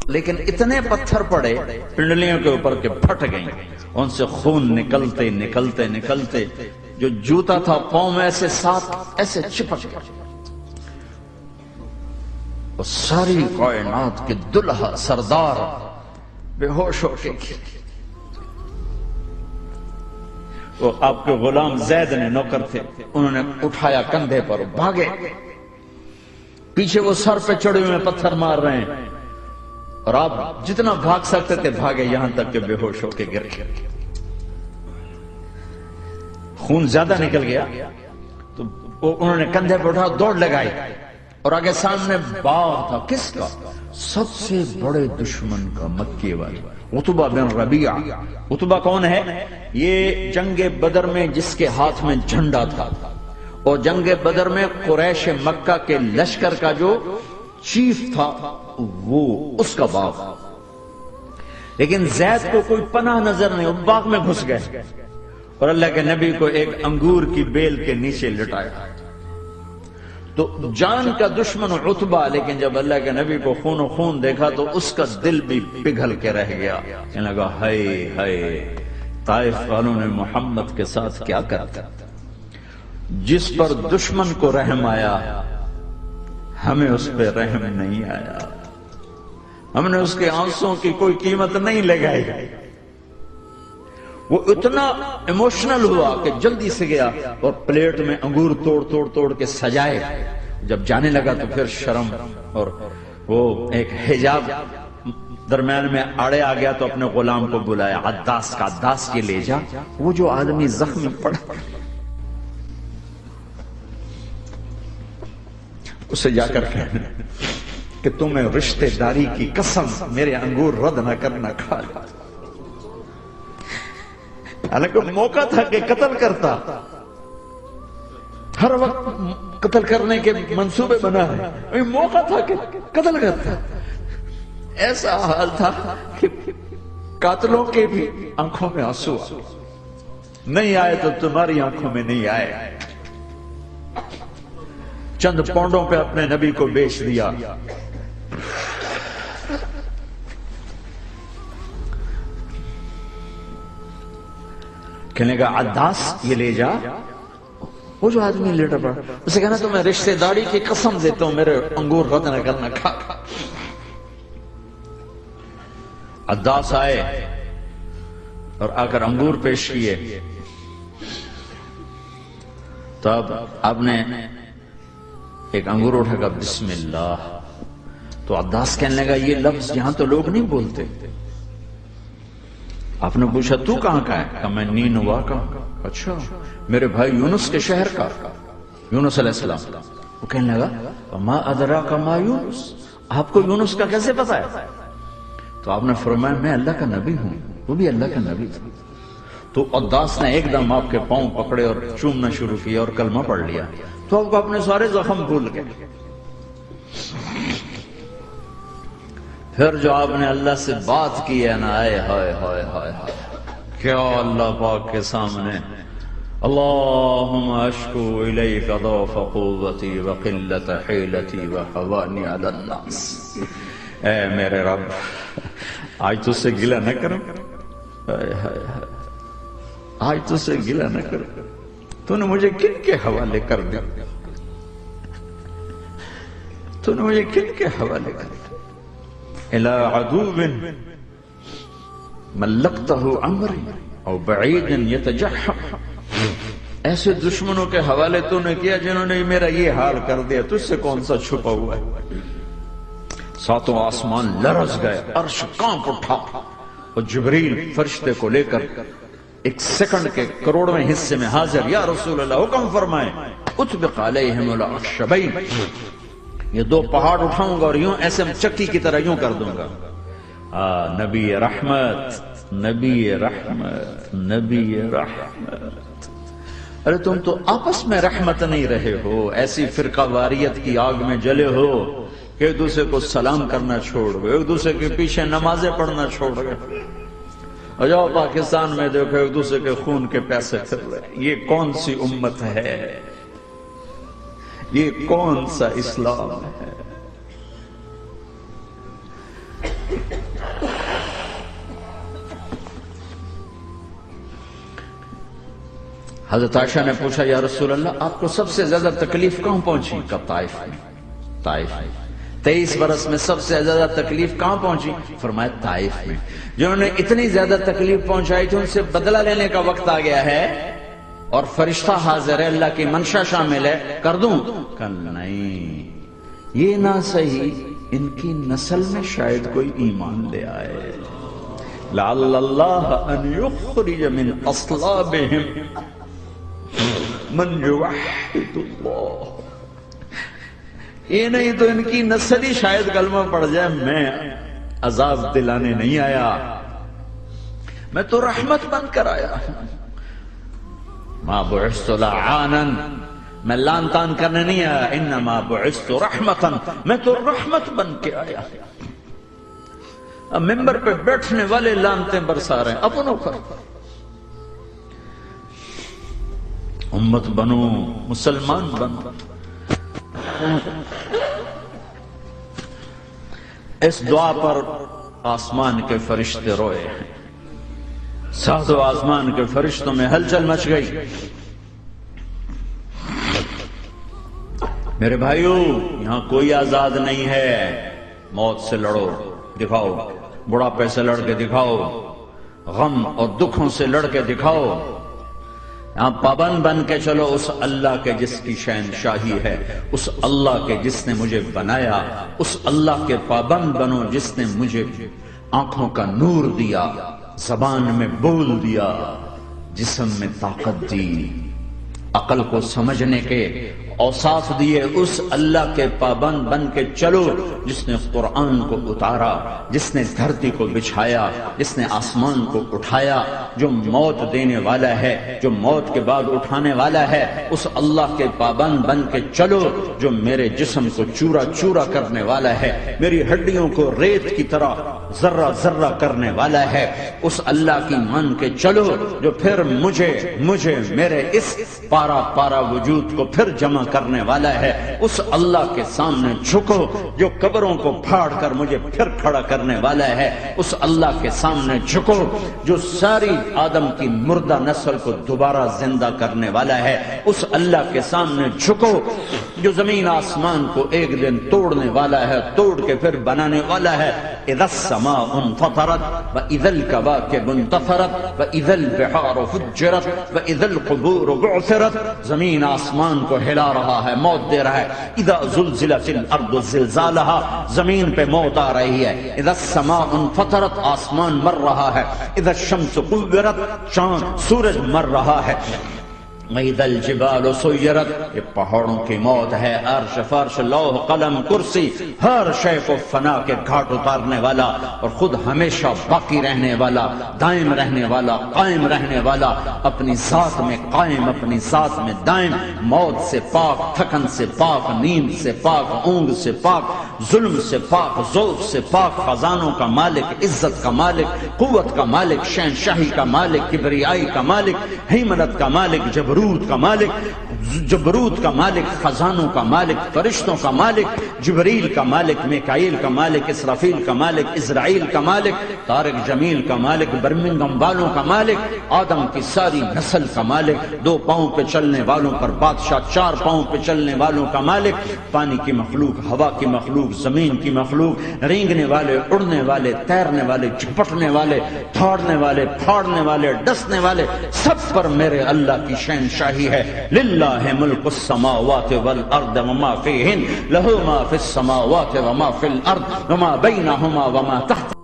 لیکن اتنے پتھر پڑے پنڈلیوں کے اوپر کے پھٹ گئیں، ان سے خون نکلتے نکلتے نکلتے جو جوتا تھا پاؤں میں ایسے ساتھ ایسے چپک گیا. اور ساری کائنات کے دلہا سردار بے ہوش ہو کے وہ آپ کے غلام زید نے نوکر تھے، انہوں نے اٹھایا کندھے پر، بھاگے. پیچھے وہ سر پہ چڑھے ہوئے پتھر مار رہے ہیں، اور آپ جتنا بھاگ سکتے تھے بھاگے، یہاں تک کہ بے ہوش ہو کے گر گئے. خون زیادہ نکل گیا تو انہوں نے کندھے پہ اٹھا دوڑ لگائی، اور آگے سامنے باغ تھا. کس کا؟ سب سے بڑے دشمن کا، مکے والے عتبہ بن ربیعہ. عتبہ کون ہے؟ یہ جنگ بدر میں جس کے ہاتھ میں جھنڈا تھا، اور جنگ بدر میں قریش مکہ کے لشکر کا جو چیف تھا وہ اس کا باغ. لیکن زید کو کوئی پناہ نظر نہیں، وہ باغ میں گھس گئے اور اللہ کے نبی کو ایک انگور کی بیل کے نیچے لٹایا. تو جان کا دشمن عتبہ، لیکن جب اللہ کے نبی کو خون و خون دیکھا تو اس کا دل بھی پگھل کے رہ گیا. کہنے لگا ہائے ہائے، طائف والوں نے محمد کے ساتھ کیا کرتا. جس پر دشمن کو رحم آیا ہمیں اس پہ رحم نہیں آیا، ہم نے اس کے آنسوں کی کوئی قیمت نہیں لگائی. وہ اتنا ایموشنل ہوا کہ جلدی سے گیا اور پلیٹ میں انگور توڑ توڑ توڑ کے سجائے. جب جانے لگا تو پھر شرم اور وہ ایک حجاب درمیان میں آڑے آ گیا، تو اپنے غلام کو بلایا، عداس کا، عداس کے لے جا وہ جو آدمی زخم پڑا، اسے جا کر کہنا کہ تمہیں رشتے داری کی قسم میرے انگور رد نہ کرنا، کھا لیا. حالانکہ موقع تھا کہ قتل کرتا، ہر وقت قتل کرنے کے منصوبے بنا ہے، موقع تھا کہ قتل کرتا. ایسا حال تھا کہ قاتلوں کے بھی آنکھوں میں آنسو نہیں آئے تو تمہاری آنکھوں میں نہیں آئے. چند پونڈوں پہ اپنے نبی کو بیچ دیا. کہنے کا عداس یہ لے جا، وہ جو آدمی لیٹر پڑا، اسے کہنا تو میں رشتہ داری کی قسم دیتا ہوں میرے انگور رد نہ کرنا، کھا. عداس آئے اور آ کر انگور پیش کیے. تو اب آپ نے ایک انگور اٹھا کر بسم اللہ. تو عداس کہنے لگا یہ لفظ یہاں تو لوگ نہیں بولتے. آپ نے پوچھا تو کہاں کا ہے؟ کہا میں نینوا کا. اچھا، میرے بھائی یونس کے شہر کا، یونس علیہ السلام. وہ کہنے لگا ما ادراک ما یونس، آپ کو یونس کا کیسے پتا ہے؟ تو آپ نے فرمایا میں اللہ کا نبی ہوں، وہ بھی اللہ کا نبی تھا. تو عداس نے ایک دم آپ کے پاؤں پکڑے اور چومنا شروع کیا اور کلمہ پڑھ لیا. تو آپ کو اپنے سارے زخم بھول گئے. پھر جو آپ نے اللہ سے بات کی ہے نا، آئے ہائے ہائے ہائے ہائے، کیا اللہ پاک کے سامنے اللہم اشکو الیک ضعف قوتی وقلت حیلتی وحوانی علی الناس. اے میرے رب، آج تجھ سے گلہ نہ کروں، آج تجھ سے گلہ نہ کروں، تو نے مجھے کن کے حوالے کر دیا، تو نے مجھے کن کے حوالے کر دیا. الى عدو ملکتہ عمری او بعید یتجحم، ایسے دشمنوں کے حوالے تو نے کیا جنہوں نے میرا یہ حال کر دیا، تجھ سے کون سا چھپا ہوا ہے. ساتوں آسمان لرز گئے، عرش کانپ اٹھا، اور جبریل فرشتے کو لے کر ایک سیکنڈ کے کروڑویں حصے میں حاضر. یا رسول اللہ حکم فرمائیں اطبق علیہم الاخشبین، یہ دو پہاڑ اٹھاؤں گا اور یوں ایسے چکی کی طرح یوں کر دوں گا. نبی رحمت، نبی رحمت، نبی رحمت. ارے تم تو آپس میں رحمت نہیں رہے ہو، ایسی فرقہ واریت کی آگ میں جلے ہو کہ ایک دوسرے کو سلام کرنا چھوڑ گئے، ایک دوسرے کے پیچھے نمازیں پڑھنا چھوڑ گئے. اور جاؤ پاکستان میں دیکھو ایک دوسرے کے خون کے پیسے پھر رہے. یہ کون سی امت ہے؟ یہ کون سا اسلام ہے؟ حضرت عائشہ نے پوچھا یا رسول اللہ آپ کو سب سے زیادہ تکلیف کہاں پہنچی؟ کہا طائف میں۔ طائف میں 23 برس میں سب سے زیادہ تکلیف کہاں پہنچی؟ فرمایا طائف میں۔ جنہوں نے اتنی زیادہ تکلیف پہنچائی تھی ان سے بدلہ لینے کا وقت آ گیا ہے اور فرشتہ حاضر ہے، اللہ کی منشا شامل ہے، کر دوں؟ کہ نہیں، یہ نہ صحیح، ان کی نسل میں شاید کوئی ایمان لے آئے، لعل اللہ ان یخرج من اصلابہم من یوحد اللہ۔ یہ نہیں تو ان کی نسل ہی شاید کلمہ پڑ جائے، میں عذاب دلانے نہیں آیا، میں تو رحمت بن کر آیا۔ ما بعثت لعانا، میں لان تان کرنے نہیں آیا، انما بعثت رحمتا، میں تو رحمت بن کے آیا۔ اب ممبر پہ بیٹھنے والے لانتیں برسا رہے ہیں اپنوں پر۔ امت بنو، مسلمان بنو۔ اس دعا پر آسمان کے فرشتے روئے ہیں، ساتوں آسمان کے فرشتوں میں ہلچل مچ گئی۔ میرے بھائیو، یہاں کوئی آزاد نہیں ہے، موت سے لڑو، دکھاؤ، بڑھاپے سے لڑ کے دکھاؤ، غم اور دکھوں سے لڑ کے دکھاؤ، یہاں پابند بن کے چلو اس اللہ کے جس کی شہنشاہی ہے، اس اللہ کے جس نے مجھے بنایا، اس اللہ کے پابند بنو جس نے مجھے آنکھوں کا نور دیا، زبان میں بول دیا، جسم میں طاقت دی، عقل کو سمجھنے کے اوصاف دیے، اس اللہ کے پابند بن کے چلو جس نے قرآن کو اتارا، جس نے دھرتی کو بچھایا، جس نے آسمان کو اٹھایا، جو موت دینے والا ہے، جو موت کے بعد اٹھانے والا ہے، اس اللہ کے پابند بن کے چلو جو میرے جسم کو چورا چورا کرنے والا ہے، میری ہڈیوں کو ریت کی طرح ذرہ ذرہ کرنے والا ہے، اس اللہ کی مان کے چلو جو پھر مجھے میرے اس پارا پارا وجود کو پھر جمع کرنے والا ہے، اس اللہ کے سامنے جھکو جو قبروں کو پھاڑ کر مجھے پھر کھڑا کرنے والا ہے، اس اللہ کے سامنے جھکو جو ساری آدم کی مردہ نسل کو دوبارہ زندہ کرنے والا ہے، اس اللہ کے سامنے جھکو جو زمین آسمان کو ایک دن توڑنے والا ہے، توڑ کے پھر بنانے والا ہے۔ اذا السماء انفطرت واذا الكواكب انتثرت واذا البحار فجرت واذا القبور بعثرت، زمین آسمان کو ہلا رہا ہے، موت دے رہا ہے۔ اذا زلزلت الارض زلزالها، زمین پہ موت آ رہی ہے۔ اذا السماء انفطرت، آسمان مر رہا ہے۔ اذا الشمس كورت، چاند سورج مر رہا ہے۔ وَإِذَا الْجِبَالُ سُيِّرَتْ، یہ پہاڑوں کی موت ہے۔ عرش فرش لوح قلم کرسی، ہر شے کو فنا کے گھاٹ اتارنے والا اور خود ہمیشہ باقی رہنے والا، دائم رہنے والا، قائم رہنے والا، اپنی ذات میں قائم، اپنی ذات میں دائم، موت سے پاک، تھکن سے پاک، نیند سے پاک، اونگ سے پاک، ظلم سے پاک، ذوق سے پاک، خزانوں کا مالک، عزت کا مالک، قوت کا مالک، شہنشاہی کا مالک، کبریائی کا مالک، ہیمنت کا مالک، جبروت کا مالک، جبروت کا مالک، خزانوں کا مالک، فرشتوں کا مالک، جبریل کا مالک، میکائیل کا مالک، اسرافیل کا مالک، اسرائیل کا مالک، طارق جمیل کا مالک، برمنگم والوں کا مالک، آدم کی ساری نسل کا مالک، 2 پاؤں پہ چلنے والوں پر بادشاہ، 4 پاؤں پہ چلنے والوں کا مالک، پانی کی مخلوق، ہوا کی مخلوق، زمین کی مخلوق، رینگنے والے، اڑنے والے، تیرنے والے، جھپٹنے والے، دھاڑنے والے، پھاڑنے والے، ڈسنے والے، سب پر میرے اللہ کی شہنشاہی ہے۔ للہ ملک السماوات والارض وما فیہن، لہ ما فی السماوات وما فی الارض وما بینہما وما تحت